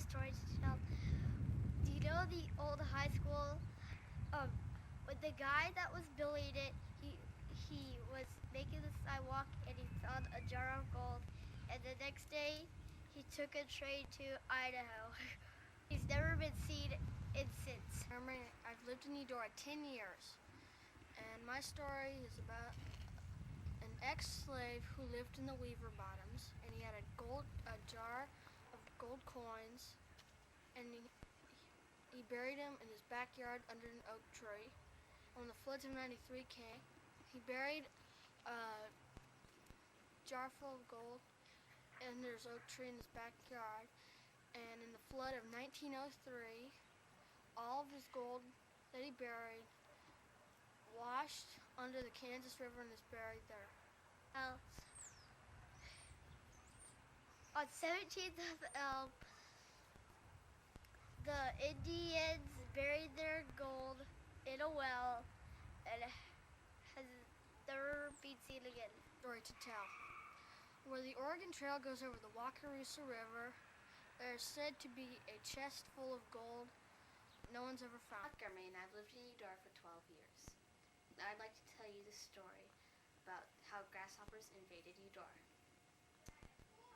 story to tell. Do you know the old high school? With the guy that was building it, he was making the sidewalk and he found a jar of gold. And the next day, he took a train to Idaho. He's never been seen since. I've lived in Eudora 10 years, and my story is about an ex-slave who lived in the Weaver Bottoms, and he had a jar of gold coins, and he buried them in his backyard under an oak tree. When the floods of '93 came, he buried a jar full of gold under his oak tree in his backyard. And in the flood of 1903, all of his gold that he buried washed under the Kansas River and is buried there. On 17th of Elm, the Indians buried their gold in a well and has never been seen again. Story to tell. Where the Oregon Trail goes over the Wakarusa River, there is said to be a chest full of gold no one's ever found. Montgomery, and I've lived in Eudora for 12 years. I'd like to tell you the story about how grasshoppers invaded Eudora.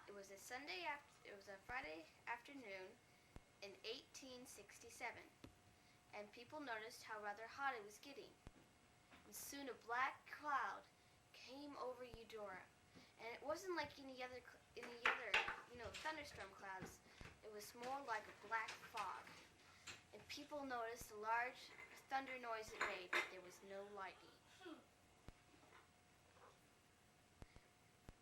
It was a Friday afternoon in 1867, and people noticed how rather hot it was getting. And soon a black cloud came over Eudora, and it wasn't like any other thunderstorm clouds. It was more like a black fog. And people noticed the large thunder noise it made, but there was no lightning.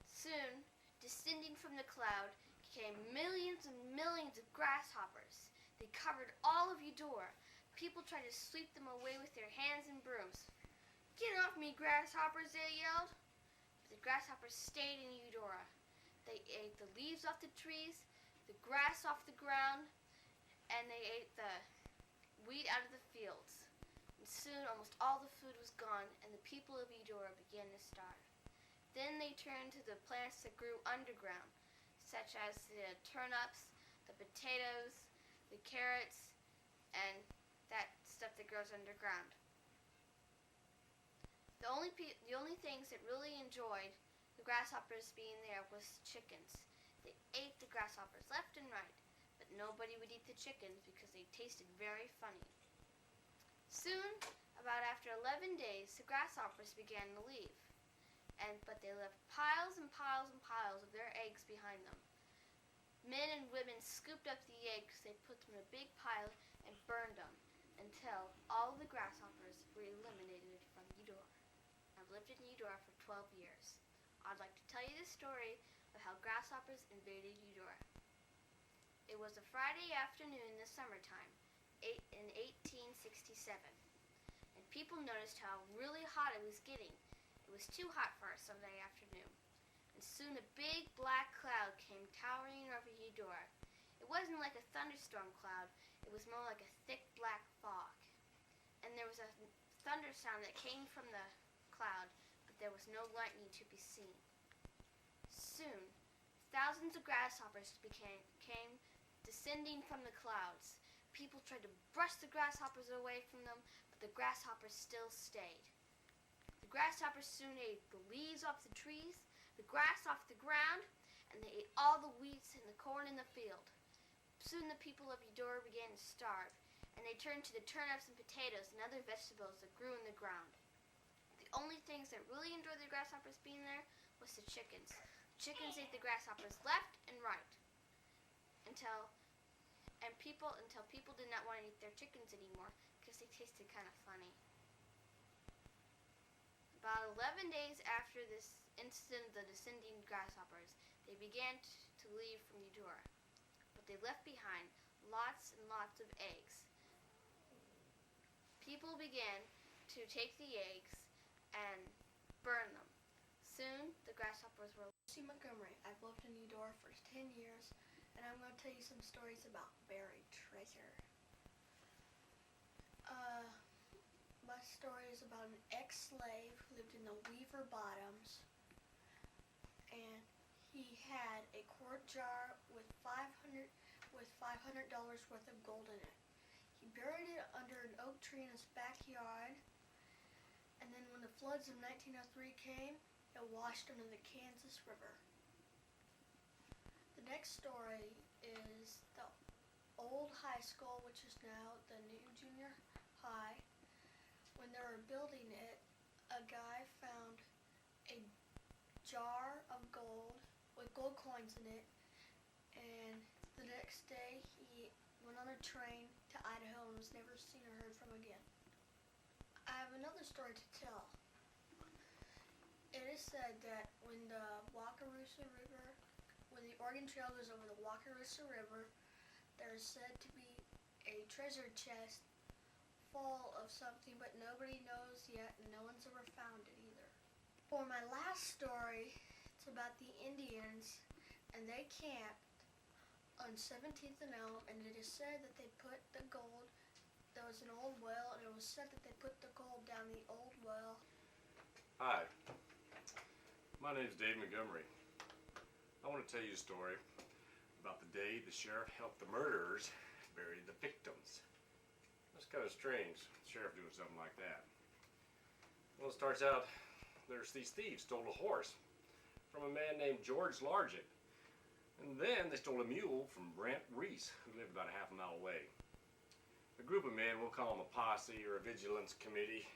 Soon, descending from the cloud, came millions and millions of grasshoppers. They covered all of Eudora. People tried to sweep them away with their hands and brooms. "Get off me, grasshoppers," they yelled. But the grasshoppers stayed in Eudora. They ate the leaves off the trees, the grass off the ground, and they ate the wheat out of the fields. And soon almost all the food was gone, and the people of Eudora began to starve. Then they turned to the plants that grew underground, such as the turnips, the potatoes, the carrots, and that stuff that grows underground. The only things that really enjoyed the grasshoppers being there was chickens. They ate the grasshoppers left and right, but nobody would eat the chickens because they tasted very funny. Soon, about after 11 days, the grasshoppers began to leave, but they left piles and piles and piles of their eggs behind them. Men and women scooped up the eggs, they put them in a big pile and burned them until all the grasshoppers were eliminated from Eudora. I've lived in Eudora for 12 years. I'd like to tell you the story of how grasshoppers invaded Eudora. It was a Friday afternoon in the summertime, in 1867, and people noticed how really hot it was getting. It was too hot for a Sunday afternoon, and soon a big black cloud came towering over Eudora. It wasn't like a thunderstorm cloud, it was more like a thick black fog. And there was a thunder sound that came from the cloud, but there was no lightning to be seen. Soon, thousands of grasshoppers came descending from the clouds. People tried to brush the grasshoppers away from them, but the grasshoppers still stayed. The grasshoppers soon ate the leaves off the trees, the grass off the ground, and they ate all the wheat and the corn in the field. Soon the people of Eudora began to starve, and they turned to the turnips and potatoes and other vegetables that grew in the ground. The only things that really enjoyed the grasshoppers being there was the chickens. The chickens ate the grasshoppers left and right until people did not want to eat their chickens anymore because they tasted kind of funny. About 11 days after this incident of the descending grasshoppers, they began to leave from Eudora, but they left behind lots and lots of eggs. People began to take the eggs and burn them. Soon, the grasshoppers were... Montgomery. I've lived in Eudora for 10 years, and I'm going to tell you some stories about buried treasure. My story is about an ex-slave who lived in the Weaver Bottoms, and he had a quart jar with with $500 worth of gold in it. He buried it under an oak tree in his backyard, and then when the floods of 1903 came, it washed him in the Kansas River. The next story is the old high school, which is now the new junior high. When they were building it, a guy found a jar of gold with gold coins in it, and the next day he went on a train to Idaho and was never seen or heard from again. I have another story to tell. It is said that when the Oregon Trail goes over the Wakarusa River, there is said to be a treasure chest full of something, but nobody knows yet, and no one's ever found it either. For my last story, it's about the Indians, and they camped on 17th and Elm, and it is said that they put the gold, there was an old well, and it was said that they put the gold down the old well. Hi, my name's Dave Montgomery. I want to tell you a story about the day the sheriff helped the murderers bury the victims. That's kind of strange, the sheriff doing something like that. Well, it starts out, there's these thieves stole a horse from a man named George Largent. And then they stole a mule from Brent Reese, who lived about a half a mile away. A group of men, we'll call them a posse or a vigilance committee,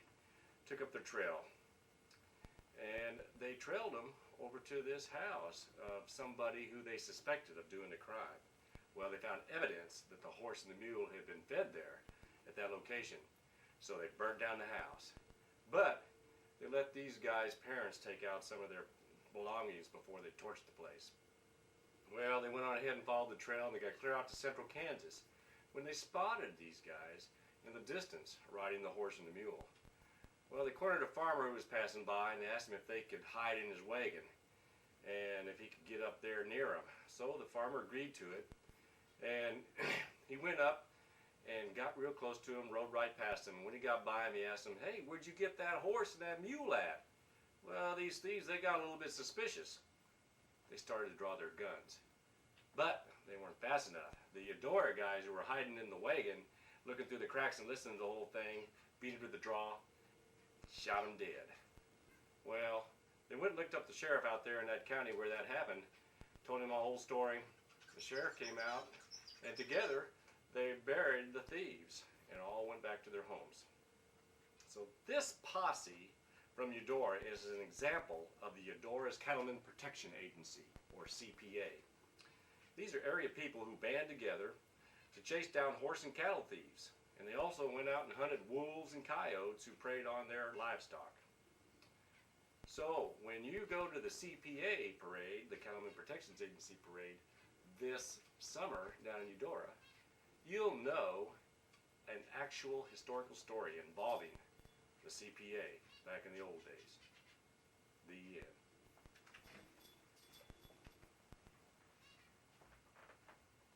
took up their trail. And they trailed them over to this house of somebody who they suspected of doing the crime. Well, they found evidence that the horse and the mule had been fed there at that location. So they burnt down the house. But they let these guys' parents take out some of their belongings before they torched the place. Well, they went on ahead and followed the trail, and they got clear out to central Kansas when they spotted these guys in the distance riding the horse and the mule. Well, they cornered a farmer who was passing by, and they asked him if they could hide in his wagon and if he could get up there near him. So the farmer agreed to it, and he went up and got real close to him, rode right past him. When he got by him, he asked him, "Hey, where'd you get that horse and that mule at?" Well, these thieves, they got a little bit suspicious. They started to draw their guns. But they weren't fast enough. The Eudora guys who were hiding in the wagon, looking through the cracks and listening to the whole thing, beat him to the draw, shot him dead. Well, they went and looked up the sheriff out there in that county where that happened, told him the whole story. The sheriff came out, and together they buried the thieves and all went back to their homes. So this posse from Eudora is an example of the Eudora's Cattlemen Protection Agency, or CPA. These are area people who band together to chase down horse and cattle thieves, and they also went out and hunted wolves and coyotes who preyed on their livestock. So when you go to the CPA parade, the Cattlemen Protection Agency parade, this summer down in Eudora, you'll know an actual historical story involving the CPA back in the old days. The end.